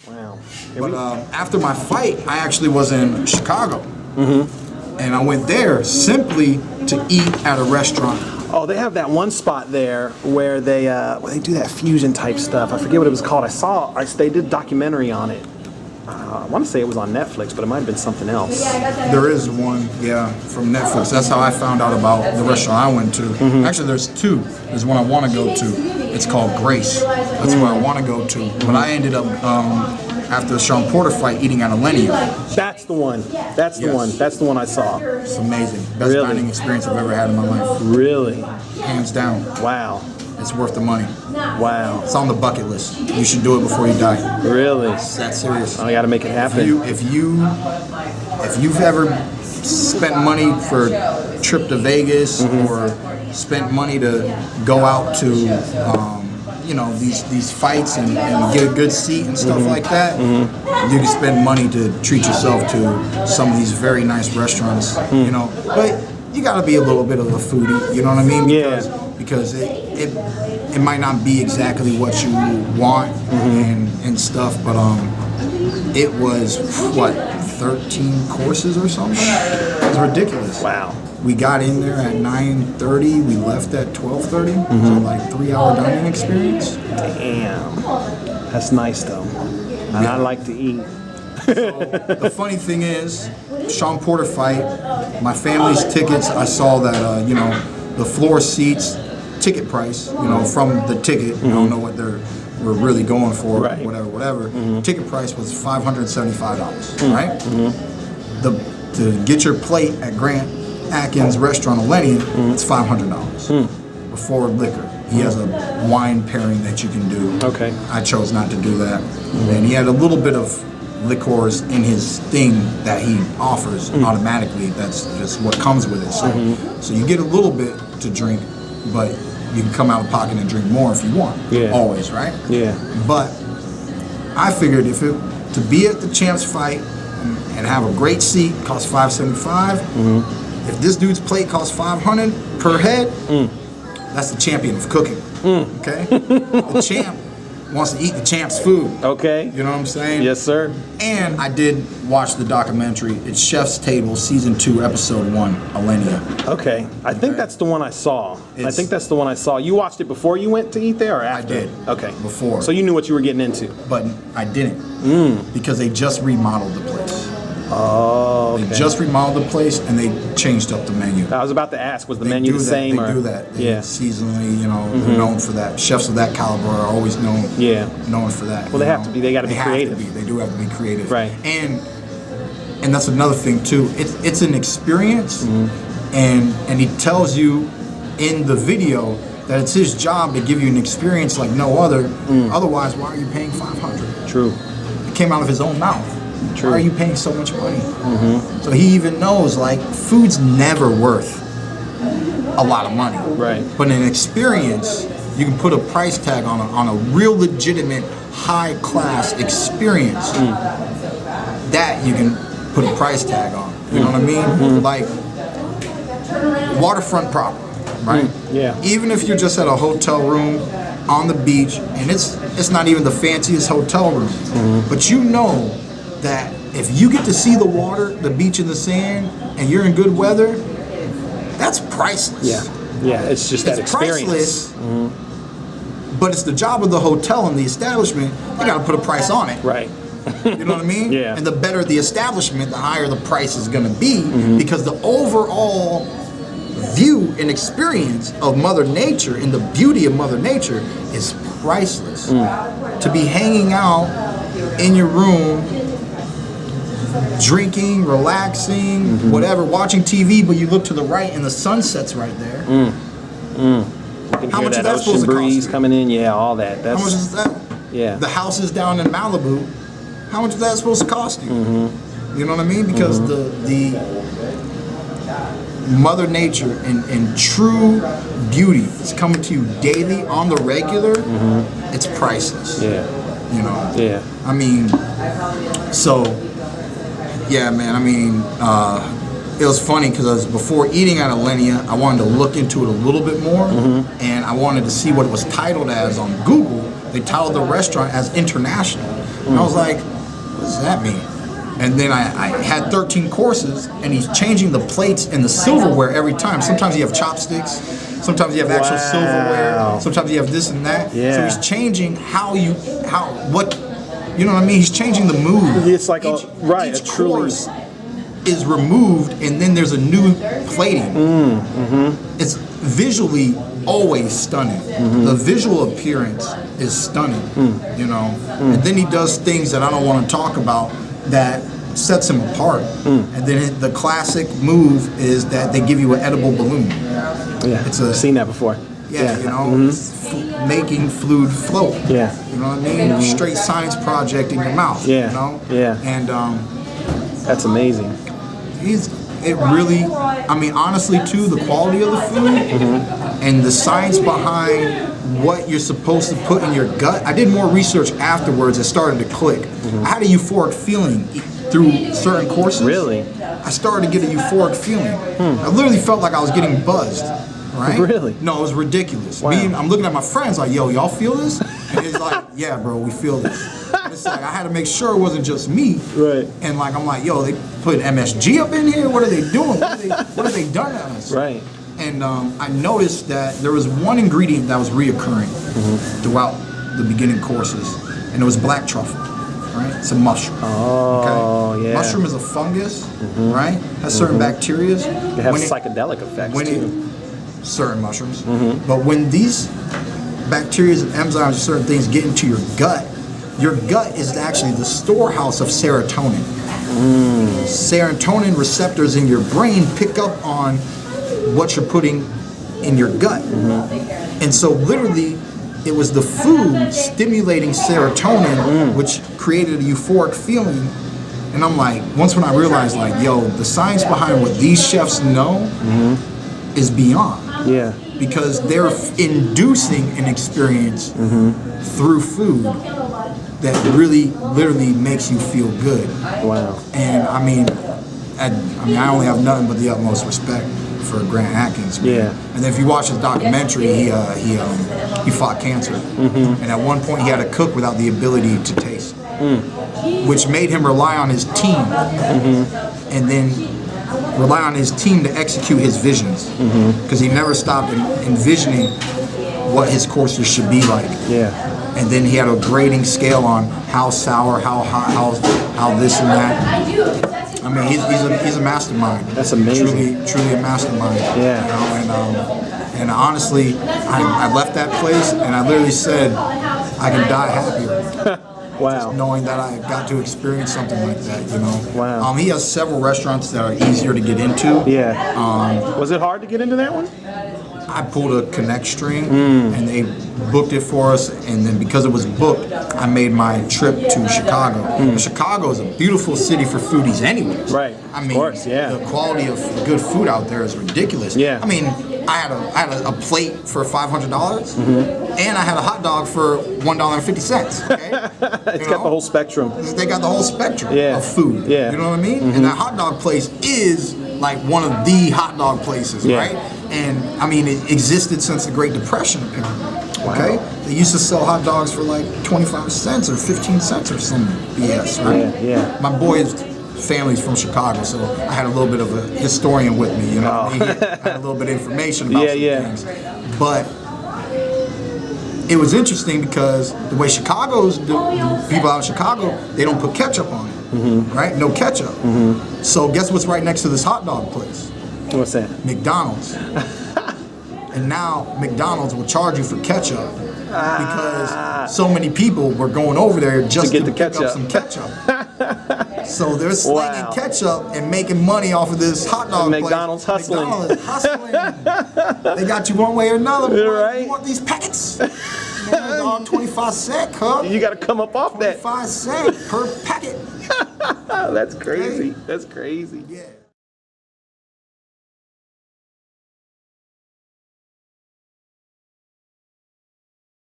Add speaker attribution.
Speaker 1: Wow.
Speaker 2: But after my fight, I actually was in Chicago. And I went there simply to eat at a restaurant.
Speaker 1: Oh, they have that one spot there where they do that fusion type stuff. I forget what it was called. They did a documentary on it. I want to say it was on Netflix, but it might have been something else.
Speaker 2: There is one, yeah, from Netflix. That's how I found out about the restaurant I went to. Actually, there's two. There's one I want to go to. It's called Grace. That's where I want to go to. But I ended up, after the Sean Porter fight, eating at Alinea.
Speaker 1: That's the one. That's the one. That's the one I saw.
Speaker 2: It's amazing. Best dining experience I've ever had in my life.
Speaker 1: Really?
Speaker 2: Hands down.
Speaker 1: Wow.
Speaker 2: It's worth the money.
Speaker 1: Wow.
Speaker 2: It's on the bucket list. You should do it before you die.
Speaker 1: Really?
Speaker 2: It's that serious.
Speaker 1: I got to make it happen.
Speaker 2: If you've ever spent money for a trip to Vegas or spent money to go out to these fights and get a good seat and stuff like that, you can spend money to treat yourself to some of these very nice restaurants. But you got to be a little bit of a foodie. You know what I mean? Because it might not be exactly what you want and stuff, but it was 13 courses or something. It was ridiculous.
Speaker 1: Wow.
Speaker 2: We got in there at 9:30. We left at 12:30. So like 3-hour dining experience.
Speaker 1: Damn. That's nice though. And I like to eat.
Speaker 2: So the funny thing is, Sean Porter fight, my family's tickets, I saw that, the floor seats, ticket price, from the ticket, I don't know what we're really going for, whatever. Ticket price was $575, right? To get your plate at Grant Atkins Restaurant Alinea, it's $500 before liquor. He has a wine pairing that you can do.
Speaker 1: Okay.
Speaker 2: I chose not to do that. And he had a little bit of liqueurs in his thing that he offers automatically. That's just what comes with it. So you get a little bit to drink, but you can come out of pocket and drink more if you want. Always, right?
Speaker 1: Yeah.
Speaker 2: But I figured to be at the Champs fight and have a great seat costs $575. If this dude's plate costs $500 per head, that's the champion of cooking. Okay? The champ wants to eat the champ's food.
Speaker 1: Okay.
Speaker 2: You know what I'm saying?
Speaker 1: Yes, sir.
Speaker 2: And I did watch the documentary. It's Chef's Table, Season 2, Episode 1, Alinea.
Speaker 1: Okay. I think that's the one I saw. You watched it before you went to eat there or after?
Speaker 2: I did.
Speaker 1: Okay.
Speaker 2: Before.
Speaker 1: So you knew what you were getting into?
Speaker 2: But I didn't. Because they just remodeled the place.
Speaker 1: Oh, okay.
Speaker 2: They just remodeled the place and they changed up the menu.
Speaker 1: I was about to ask, was the menu the same?
Speaker 2: They do that. Seasonally, they're known for that. Chefs of that caliber are always known for that.
Speaker 1: Well, they have to be. They got to be creative.
Speaker 2: They do have to be creative.
Speaker 1: Right.
Speaker 2: And that's another thing too. It's an experience, and he tells you in the video that it's his job to give you an experience like no other. Otherwise, why are you paying $500?
Speaker 1: True.
Speaker 2: It came out of his own mouth.
Speaker 1: True.
Speaker 2: Why are you paying so much money? So he even knows, like, food's never worth a lot of money.
Speaker 1: Right.
Speaker 2: But an experience, you can put a price tag on a real legitimate, high-class experience. That you can put a price tag on. You know what I mean? Like, waterfront property, right?
Speaker 1: Yeah.
Speaker 2: Even if you're just at a hotel room on the beach, and it's not even the fanciest hotel room, but you know that if you get to see the water, the beach and the sand, and you're in good weather, that's priceless.
Speaker 1: Yeah, it's just that experience.
Speaker 2: Priceless, but it's the job of the hotel and the establishment, they gotta put a price on it.
Speaker 1: Right.
Speaker 2: You know what I mean?
Speaker 1: Yeah.
Speaker 2: And the better the establishment, the higher the price is gonna be, because the overall view and experience of Mother Nature and the beauty of Mother Nature is priceless. To be hanging out in your room, drinking, relaxing, whatever, watching TV, but you look to the right and the sun sets right there.
Speaker 1: You can
Speaker 2: How
Speaker 1: hear
Speaker 2: much is
Speaker 1: that
Speaker 2: that supposed
Speaker 1: ocean
Speaker 2: to cost
Speaker 1: breeze
Speaker 2: you?
Speaker 1: coming in. Yeah, all that.
Speaker 2: How much is that?
Speaker 1: Yeah.
Speaker 2: The houses down in Malibu, how much is that supposed to cost you? You know what I mean? Because the Mother Nature and true beauty is coming to you daily on the regular. It's priceless.
Speaker 1: Yeah.
Speaker 2: You know?
Speaker 1: Yeah.
Speaker 2: I mean, so, yeah, man, I mean, it was funny because before eating at Alinea, I wanted to look into it a little bit more, and I wanted to see what it was titled as on Google. They titled the restaurant as international. And I was like, what does that mean? And then I had 13 courses, and he's changing the plates and the silverware every time. Sometimes you have chopsticks, sometimes you have actual silverware, sometimes you have this and that. So he's changing you know what I mean? He's changing the move.
Speaker 1: It's like
Speaker 2: each
Speaker 1: a
Speaker 2: course is removed, and then there's a new plating. It's visually always stunning. The visual appearance is stunning, you know. And then he does things that I don't want to talk about that sets him apart. And then the classic move is that they give you an edible balloon.
Speaker 1: Yeah, I've seen that before.
Speaker 2: Yeah, you know, making fluid float.
Speaker 1: Yeah.
Speaker 2: You know what I mean? Straight science project in your mouth.
Speaker 1: Yeah.
Speaker 2: You know?
Speaker 1: Yeah.
Speaker 2: And
Speaker 1: that's amazing.
Speaker 2: it really, I mean, honestly too, the quality of the food and the science behind what you're supposed to put in your gut. I did more research afterwards. It started to click. I had a euphoric feeling through certain courses.
Speaker 1: Really?
Speaker 2: I started to get a euphoric feeling. I literally felt like I was getting buzzed. Right?
Speaker 1: Really?
Speaker 2: No, it was ridiculous.
Speaker 1: Wow.
Speaker 2: I'm looking at my friends like, yo, y'all feel this? And it's like, yeah, bro, we feel this. And it's like, I had to make sure it wasn't just me.
Speaker 1: Right.
Speaker 2: And like, I'm like, yo, they put MSG up in here? What are they doing? What have they done to us?
Speaker 1: Right.
Speaker 2: And I noticed that there was one ingredient that was reoccurring throughout the beginning courses, and it was black truffle. Right? It's a mushroom.
Speaker 1: Oh,
Speaker 2: okay?
Speaker 1: Yeah.
Speaker 2: Mushroom is a fungus, right? Has certain bacteria.
Speaker 1: It has psychedelic effects too.
Speaker 2: Certain mushrooms. But when these bacteria and enzymes and certain things get into your gut is actually the storehouse of serotonin. Serotonin receptors in your brain pick up on what you're putting in your gut. And so literally, it was the food stimulating serotonin, which created a euphoric feeling. And I'm like, once when I realized, like, yo, the science behind what these chefs know is beyond.
Speaker 1: Yeah.
Speaker 2: Because they're inducing an experience through food that really, literally makes you feel good. Wow. And I mean, I only have nothing but the utmost respect for Grant Atkins. Man.
Speaker 1: Yeah.
Speaker 2: And then if you watch his documentary, he fought cancer, and at one point he had to cook without the ability to taste, which made him rely on his team, and then rely on his team to execute his visions, because he never stopped envisioning what his courses should be like. Yeah. And then he had a grading scale on how sour, how hot, how this and that. I mean, he's a mastermind.
Speaker 1: That's amazing.
Speaker 2: Truly a mastermind.
Speaker 1: Yeah.
Speaker 2: You know, and honestly, I left that place and I literally said, I can die happier.
Speaker 1: Wow.
Speaker 2: Just knowing that I got to experience something like that, you know.
Speaker 1: Wow.
Speaker 2: He has several restaurants that are easier to get into.
Speaker 1: Yeah. Was it hard to get into that one?
Speaker 2: I pulled a connect string and they booked it for us, and then because it was booked, I made my trip to Chicago. And Chicago is a beautiful city for foodies anyways.
Speaker 1: Right.
Speaker 2: I mean,
Speaker 1: of course, yeah.
Speaker 2: The quality of good food out there is ridiculous.
Speaker 1: Yeah.
Speaker 2: I mean, I had a plate for $500 and I had a hot dog for $1.50. Okay?
Speaker 1: It's got the whole spectrum.
Speaker 2: They got the whole spectrum of food.
Speaker 1: Yeah.
Speaker 2: You know what I mean? And that hot dog place is like one of the hot dog places, right? And I mean, it existed since the Great Depression, apparently.
Speaker 1: Wow.
Speaker 2: Okay? They used to sell hot dogs for like 25 cents or 15 cents or some BS, right?
Speaker 1: Yeah.
Speaker 2: My boy's family's from Chicago, so I had a little bit of a historian with me, you know what I mean? I had a little bit of information about some things. But it was interesting because the way the people out of Chicago, they don't put ketchup on it, right? No ketchup. So guess what's right next to this hot dog place?
Speaker 1: What's that?
Speaker 2: McDonald's. And now McDonald's will charge you for ketchup because so many people were going over there just to pick up some ketchup. So they're slinging ketchup and making money off of this hot dog place.
Speaker 1: McDonald's hustling.
Speaker 2: McDonald's hustling. They got you one way or another.
Speaker 1: Right.
Speaker 2: You want these packets? Man, dog, 25 cents, huh?
Speaker 1: You got to come up off that.
Speaker 2: 25 cents per packet.
Speaker 1: That's crazy. That's crazy.
Speaker 2: Yeah.